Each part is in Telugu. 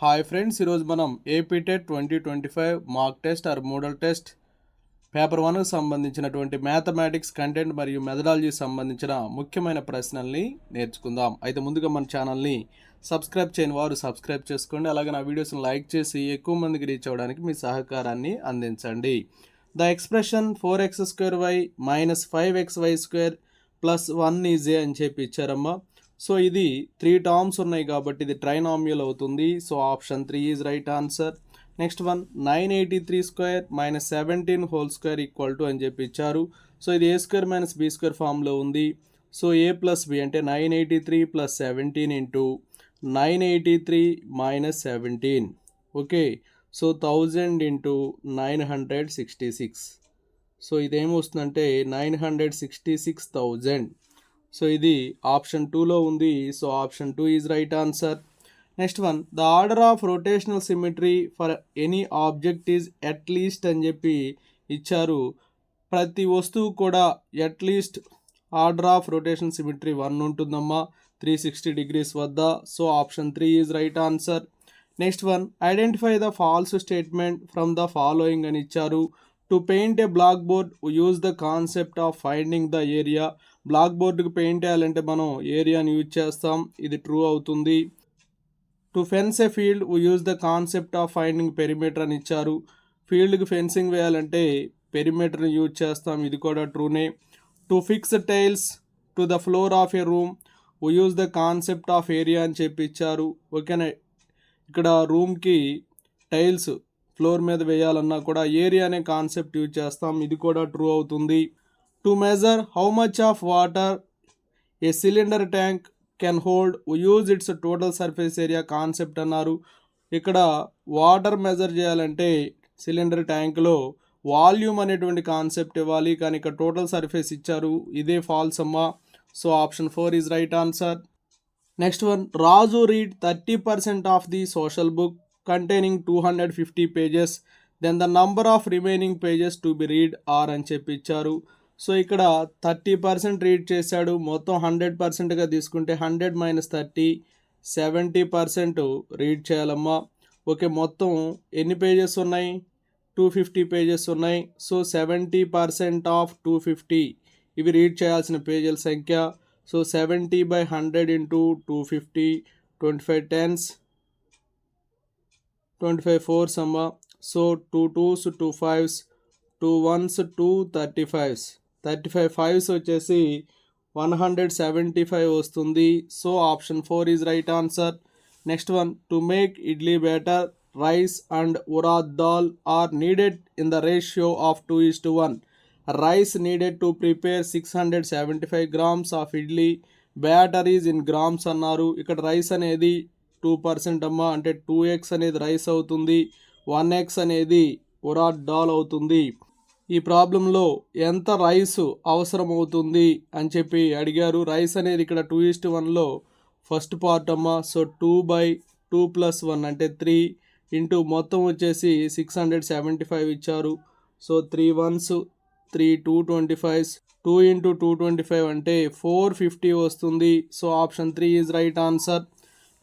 హాయ్ ఫ్రెండ్స్, ఈరోజు మనం APTET 2025 mock test or model test paper 1కు సంబంధించినటువంటి మ్యాథమెటిక్స్ కంటెంట్ మరియు మెథడాలజీ సంబంధించిన ముఖ్యమైన ప్రశ్నల్ని నేర్చుకుందాం. అయితే ముందుగా మన ఛానల్ని సబ్స్క్రైబ్ చేయని వారు సబ్స్క్రైబ్ చేసుకోండి. అలాగే నా వీడియోస్ని లైక్ చేసి ఎక్కువ మందికి రీచ్ అవ్వడానికి మీ సహకారాన్ని అందించండి. The expression 4x² minus 5xy² plus 1 is a అని చెప్పి ఇచ్చారమ్మా. సో ఇది 3 టర్మ్స్ ఉన్నాయి కాబట్టి ఇది ట్రైనామియల్ అవుతుంది. So option 3 is right answer. Next one 983² minus 17 whole square equal to అని చెప్పి ఇచ్చారు. సో ఇది a² మైనస్ b² ఫామ్లో ఉంది. సో a ప్లస్ b అంటే 983 plus 17 into 983 minus 17. Okay, so 1000 into 966. So ఇదేమొస్తుందంటే 966,000. సో ఇది ఆప్షన్ 2లో ఉంది. So option 2 is right answer. Next one the order of rotational symmetry for any object is at least అని చెప్పి ఇచ్చారు. ప్రతి వస్తువు కూడా at least order of rotation symmetry 1 ఉంటుందమ్మా 360 degrees వద్ద. So option 3 is right answer. Next one identify the false statement from the following అని ఇచ్చారు. To paint a blackboard use the concept of finding the area. Black బోర్డుకి పెయింట్ వేయాలంటే మనం ఏరియాని యూజ్ చేస్తాం, ఇది ట్రూ అవుతుంది. To fence a field use the concept of finding perimeter అని ఇచ్చారు. ఫీల్డ్కి ఫెన్సింగ్ వేయాలంటే పెరిమీటర్ని యూజ్ చేస్తాం, ఇది కూడా ట్రూనే. To fix tiles to the floor of a room use the concept of area అని చెప్పి ఇచ్చారు. ఓకేనా, ఇక్కడ రూమ్కి టైల్స్ ఫ్లోర్ మీద వేయాలన్నా కూడా ఏరియా అనే కాన్సెప్ట్ యూజ్ చేస్తాం, ఇది కూడా ట్రూ అవుతుంది. To measure how much of water A cylinder tank can hold use it's total surface area concept అన్నారు. ఇక్కడ వాటర్ మెజర్ చేయాలంటే సిలిండర్ ట్యాంక్లో వాల్యూమ్ అనేటువంటి కాన్సెప్ట్ ఇవ్వాలి, కానీ ఇక్కడ టోటల్ సర్ఫేస్ ఇచ్చారు, ఇదే ఫాల్స్ అమ్మా. So option 4 is right answer. Next one Raju read 30% of the social book containing 250 pages, then the number of remaining pages to be read are అని చెప్పి ఇచ్చారు. సో ఇక్కడ 30% రీడ్ చేశాడు, మొత్తం 100%గా తీసుకుంటే 100 మైనస్ 30 70% రీడ్ చేయాలమ్మా. ఓకే, మొత్తం ఎన్ని పేజెస్ ఉన్నాయి, 250 పేజెస్ ఉన్నాయి. సో 70% ఆఫ్ 250 ఇవి రీడ్ చేయాల్సిన పేజీల సంఖ్య. సో 70/100 ఇంటూ 250 25 10s 25 4s అమ్మా. So 2 2s 2 5s 2 1s 2 35s 35 5s వచ్చేసి 175 వస్తుంది. So option 4 is right answer. Next one to make idli batter rice and urad dal are needed in the ratio of 2:1. Rice needed to prepare 675 grams of idli, batter is in grams అన్నారు. ఇక్కడ రైస్ అనేది 2% అమ్మా, అంటే 2x అనేది రైస్ అవుతుంది, 1x అనేది ఉరాద్ దాల్ అవుతుంది. ఈ ప్రాబ్లంలో ఎంత రైస్ అవసరం అవుతుంది అని చెప్పి అడిగారు. రైస్ అనేది ఇక్కడ 2:1లో ఫస్ట్ పార్ట్ అమ్మా. సో 2/2 + 1 అంటే 3 ఇంటూ మొత్తం వచ్చేసి 675 ఇచ్చారు. సో 3 1s 3 225s 2 ఇంటూ 225 అంటే 450 వస్తుంది. So option 3 is right answer.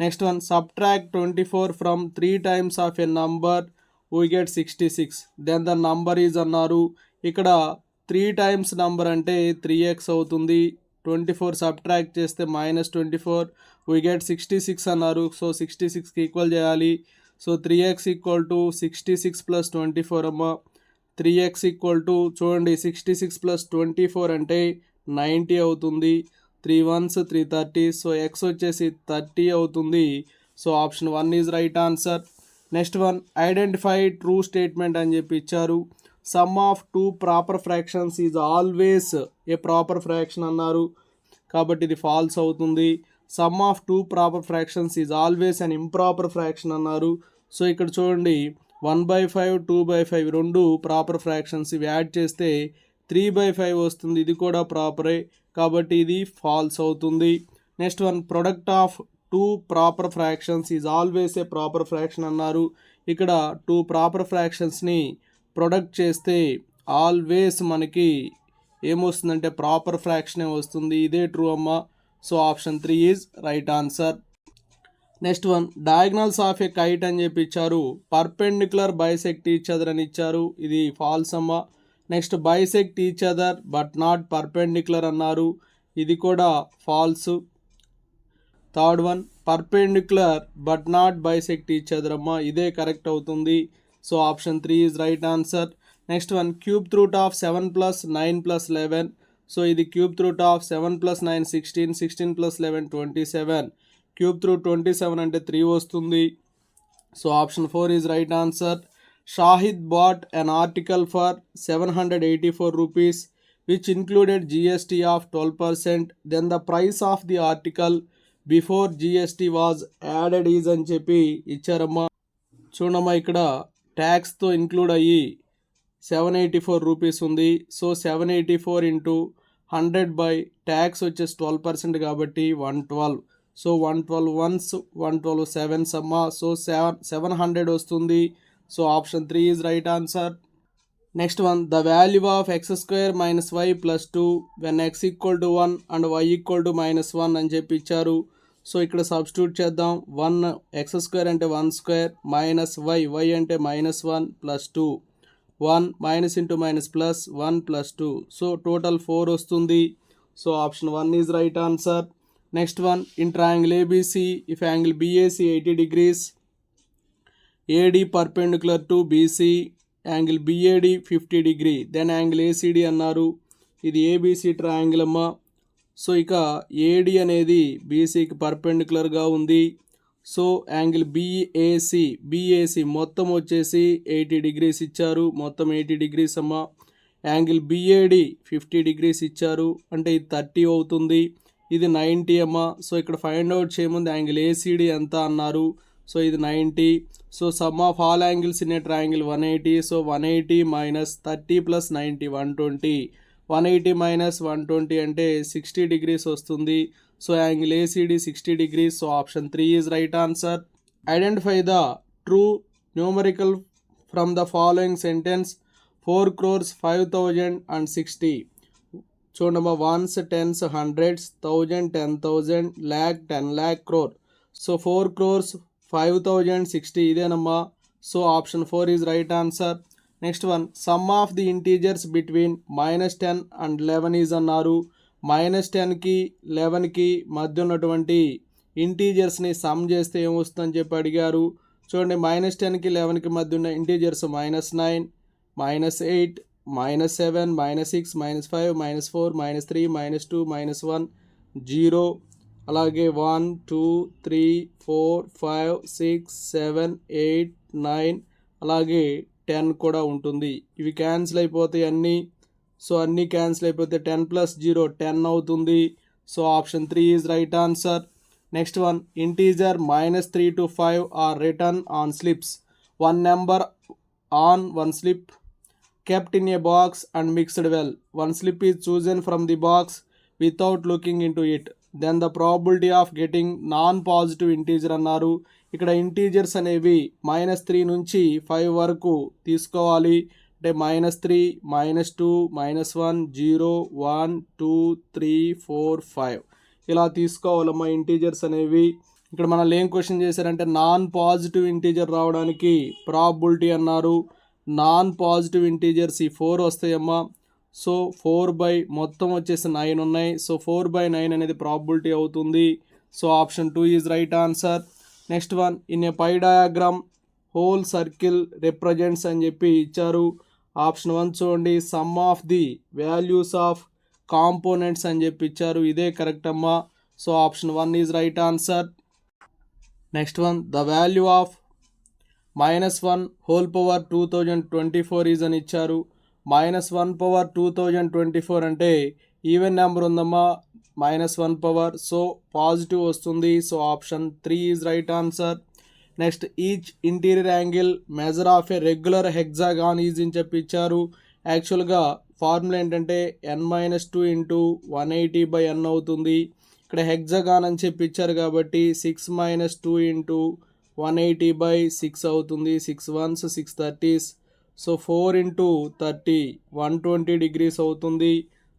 Next one subtract 24 from 3 times of a number we get 66, then the number is అన్నారు. ఇక్కడ 3 times నంబర్ అంటే 3x అవుతుంది. 24 సబ్ట్రాక్ట్ చేస్తే -24 వీ గెట్ 66 అన్నారు. సో 66కి ఈక్వల్ చేయాలి. సో 3x = 66 + 24 అమ్మా. 3x చూడండి 66 + 24 అంటే 90 అవుతుంది. 3 1s 330. సో x వచ్చేసి 30 అవుతుంది. So option 1 is right answer. Next one identify true statement అని చెప్పి ఇచ్చారు. Some of 2 proper fractions is always a proper fraction అన్నారు, కాబట్టి ఇది ఫాల్స్ అవుతుంది. Some of 2 proper fractions is always an improper fraction అన్నారు. సో ఇక్కడ చూడండి 1/5 2/5 రెండు ప్రాపర్ ఫ్రాక్షన్స్, ఇవి యాడ్ చేస్తే 3/5 వస్తుంది, ఇది కూడా ప్రాపరే, కాబట్టి ఇది ఫాల్స్ అవుతుంది. Next one product of 2 proper fractions is always a proper fraction అన్నారు. ఇక్కడ 2 ప్రాపర్ ఫ్రాక్షన్స్ని ప్రొడక్ట్ చేస్తే ఆల్వేస్ మనకి ఏమొస్తుందంటే ప్రాపర్ ఫ్రాక్షనే వస్తుంది, ఇదే ట్రూ అమ్మా. So option 3 is right answer. Next one diagonals of A kite అని చెప్పి ఇచ్చారు. పర్పెండిక్యులర్ బైసెక్ట్ ఈచ్ అదర్ అని ఇచ్చారు, ఇది ఫాల్స్ అమ్మ. Next bisect each other but not perpendicular అన్నారు, ఇది కూడా false. Third one perpendicular but not bisect each other అమ్మ, ఇదే కరెక్ట్ అవుతుంది. So option 3 is right answer. Next one cube root of 7 + 9 + 11. So ఇది cube root of 7 + 9 16, 16 + 11 27. Cube root 27 అంటే 3 వస్తుంది. So option 4 is right answer. Shahid bat an article for 784 rupees which included GST of 12%. Then the price of the article before GST was added is అని చెప్పి ఇచ్చారమ్మా. చూడమ్మా ఇక్కడ ట్యాక్స్తో ఇంక్లూడ్ అయ్యి 784 రూపీస్ ఉంది. సో 784 ఇంటూ 100 బై ట్యాక్స్ వచ్చేసి 12% కాబట్టి 112. సో 112 వన్స్ 112 సెవెన్స్ అమ్మా. సో 700 వస్తుంది. So option 3 is right answer. Next one the value of x² - y + 2 when x = 1 and y = -1 అని చెప్పి ఇచ్చారు. సో ఇక్కడ సబ్స్టిట్యూట్ చేద్దాం. 1 x² అంటే 1² -y అంటే -1 + 2 1 minus into minus plus 1 + 2. So total 4 వస్తుంది. So option 1 is right answer. Next one in triangle ABC if angle BAC 80 degrees, AD perpendicular to BC, angle BAD 50 degree, దెన్ యాంగిల్ ACD అన్నారు, ఇది ABC ట్రయాంగిల్ అమ్మ. సో ఇక AD అనేది BCకి పర్పెండిక్యులర్గా ఉంది. సో యాంగిల్ BAC మొత్తం వచ్చేసి 80 degrees ఇచ్చారు, మొత్తం 80 degrees అమ్మ. యాంగిల్ BAD 50 degrees ఇచ్చారు, అంటే ఇది 30 అవుతుంది, ఇది 90 అమ్మ. సో ఇక్కడ ఫైండ్ అవుట్ చేయముందు యాంగిల్ ACD ఎంత అన్నారు. సో ఇది 90. So some of all angles in a triangle 180. So 180 - 30 + 90 120. 180 - 120 అంటే 60 degrees వస్తుంది. So angle ACD 60 degrees. So option 3 is right answer. Identify the true numerical from the following sentence 4 crores 5,000 and 60. చూడమ్మా ones, tens, hundreds, 1000, 10,000, lakh, 10 lakh, crore. So 4 crores 5,000 60 ఇదేనమ్మా. So option 4 is right answer. Next one sum of the integers between -10 and 11 ఈజ్ అన్నారు. -10కి 11కి మధ్య ఉన్నటువంటి ఇంటీజర్స్ని సమ్ చేస్తే ఏమొస్తుందని చెప్పి అడిగారు. చూడండి -10కి 11కి మధ్య ఉన్న ఇంటీజర్స్ -9, -8, -7, -6, -5, -4, -3, -2, -1, 0, అలాగే 1 2 3 4 5 6 7 8 9 అలాగే 10 కూడా ఉంటుంది. ఇవి క్యాన్సిల్ అయిపోతాయి అన్నీ. సో అన్నీ క్యాన్సిల్ అయిపోతే 10 + 0 10 అవుతుంది. So option 3 is right answer. Next one integer -3 to 5 are written on slips. One number on one slip kept in a box and mixed well. One slip is chosen from the box without looking into it. Then the probability of getting non-positive integer అన్నారు. ఇక్కడ ఇంటీజర్స్ అనేవి -3 నుంచి 5 వరకు తీసుకోవాలి. అంటే -3, -2, -1, 0, 1 2 3 4 5 ఇలా తీసుకోవాలమ్మా ఇంటీజర్స్ అనేవి. ఇక్కడ మనల్ని ఏం క్వశ్చన్ చేశారంటే నాన్ పాజిటివ్ ఇంటీజర్ రావడానికి ప్రాబిలిటీ అన్నారు. నాన్ పాజిటివ్ ఇంటీజర్స్ ఈ 4 వస్తాయమ్మా. సో 4 మొత్తం వచ్చేసి 9 ఉన్నాయి. సో 4/9 అనేది ప్రాబిలిటీ అవుతుంది. So option 2 is right answer. Next one in a pie diagram whole circle represents అని చెప్పి ఇచ్చారు. ఆప్షన్ 1 చూడండి sum of the values of components అని చెప్పి ఇచ్చారు, ఇదే కరెక్ట్ అమ్మా. So option 1 is right answer. Next one the value of -1 whole power 2024 is అని ఇచ్చారు. -1 power 2024 అంటే ఈవెన్ నెంబర్ ఉందమ్మా, -1 power. సో పాజిటివ్ వస్తుంది. So option 3 is right answer. Next each interior angle measure of A regular hexagon is అని చెప్పి ఇచ్చారు. యాక్చువల్గా ఫార్ములా ఏంటంటే n-2 ఇంటూ 180/n అవుతుంది. ఇక్కడ హెక్సాగాన్ అని చెప్పి ఇచ్చారు కాబట్టి 6 - 2 ఇంటూ 180/6 అవుతుంది. 6 1s 6 30s. So 4 into 30 120 degrees అవుతుంది.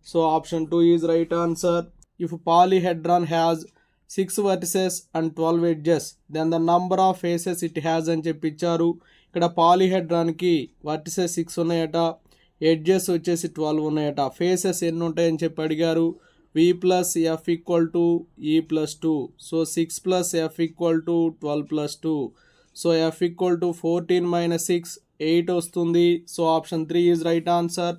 So option 2 is right answer. If పాలీహెడ్రాన్ has 6 vertices and 12 edges. Then the number of faces it has అని చెప్పి ఇచ్చారు. ఇక్కడ పాలిహెడ్రాన్కి వర్టిసెస్ 6 ఉన్నాయట, ఎడ్జెస్ వచ్చేసి 12 ఉన్నాయట. ఫేసెస్ ఎన్ని ఉంటాయని చెప్పి అడిగారు. v plus f equal to e plus 2. So 6 plus f equal to 12 plus 2. So f equal to 14 minus 6 8 వస్తుంది. So option 3 is right answer.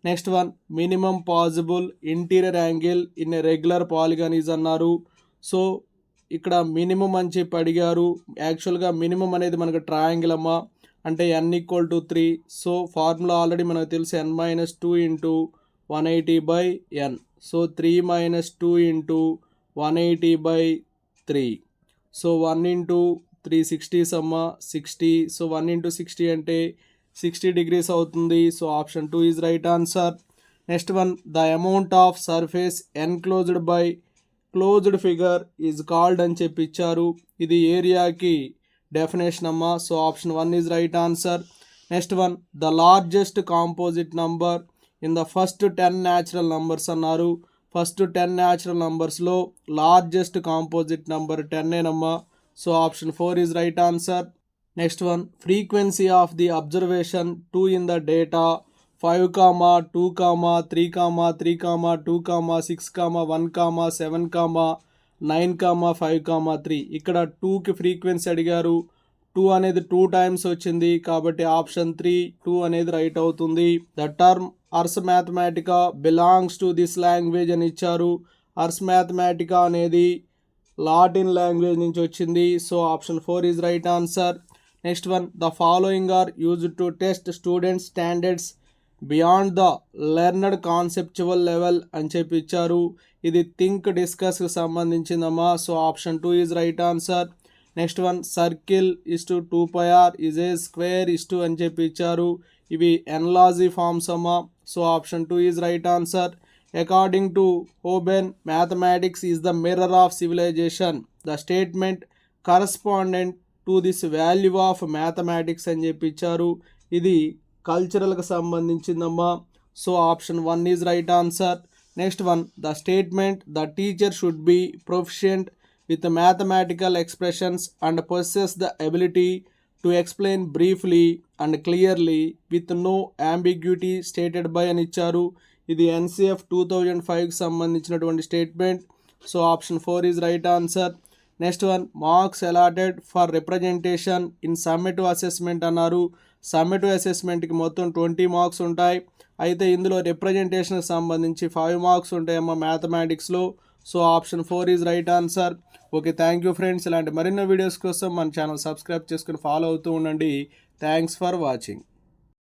Next one, minimum possible interior angle in a regular polygon is అన్నారు. సో ఇక్కడ మినిమం అని చెప్పి అడిగారు. యాక్చువల్గా మినిమం అనేది మనకు ట్రయాంగిల్ అమ్మా, అంటే n equal to 3. So formula already మనకు తెలుసు, n minus 2 into 180/n. So 3 minus 2 into 180/3. So 1 into 360 అమ్మా 60. సో 1 ఇంటూ 60 అంటే 60 degrees అవుతుంది. So option 2 is right answer. Next one, the amount of surface enclosed by closed figure is called అని చెప్పి ఇచ్చారు. ఇది ఏరియాకి డెఫినేషన్ అమ్మా. So option 1 is right answer. Next one, the largest composite number in the first 10 natural numbers అన్నారు. ఫస్ట్ 10 న్యాచురల్ నంబర్స్లో లార్జెస్ట్ కాంపోజిట్ నంబర్ 10 అమ్మా. So option 4 is right answer. Next one, frequency of the observation 2 in the data 5, 2, 3, 3, 2, 6, 1, 7, 9, 5, 3. ఇక్కడ 2కి ఫ్రీక్వెన్సీ అడిగారు. 2 అనేది 2 టైమ్స్ వచ్చింది కాబట్టి ఆప్షన్ 3 2 అనేది రైట్ అవుతుంది. The term ars mathematica belongs to this language అని ఇచ్చారు. అర్స్ మ్యాథమెటికా అనేది లాటిన్ లాంగ్వేజ్ నుంచి వచ్చింది. So option 4 is right answer. Next one, the following are used to test students standards beyond the learned conceptual level అని చెప్పి ఇచ్చారు. ఇది థింక్ డిస్కస్కి సంబంధించిందమ్మా. So option 2 is right answer. Next one, circle is to 2πr is a square is to అని చెప్పి ఇచ్చారు. ఇవి ఎన్లాజీ ఫార్మ్స్ అమ్మా. So option 2 is right answer. According to Hogben, mathematics is the mirror of civilization. The statement correspondent to this value of mathematics అని చెప్పి ఇచ్చారు. ఇది కల్చరల్కి సంబంధించిందమ్మా. So option 1 is right answer. Next one, the statement the teacher should be proficient with mathematical expressions and possess the ability to explain briefly and clearly with no ambiguity stated by అని ఇచ్చారు. ఇది NCF 2005కి సంబంధించినటువంటి statement. So option 4 is right answer. Next one, marks allotted for representation in summative assessment అన్నారు. సమ్మేటివ్ అసెస్మెంట్కి మొత్తం 20 మార్క్స్ ఉంటాయి. అయితే ఇందులో రిప్రజెంటేషన్కి సంబంధించి 5 మార్క్స్ ఉంటాయమ్మా మ్యాథమెటిక్స్లో. So option 4 is right answer. Okay, thank you friends. ఇలాంటి మరిన్నో వీడియోస్ కోసం మన ఛానల్ సబ్స్క్రైబ్ చేసుకుని ఫాలో అవుతూ ఉండండి. Thanks for watching.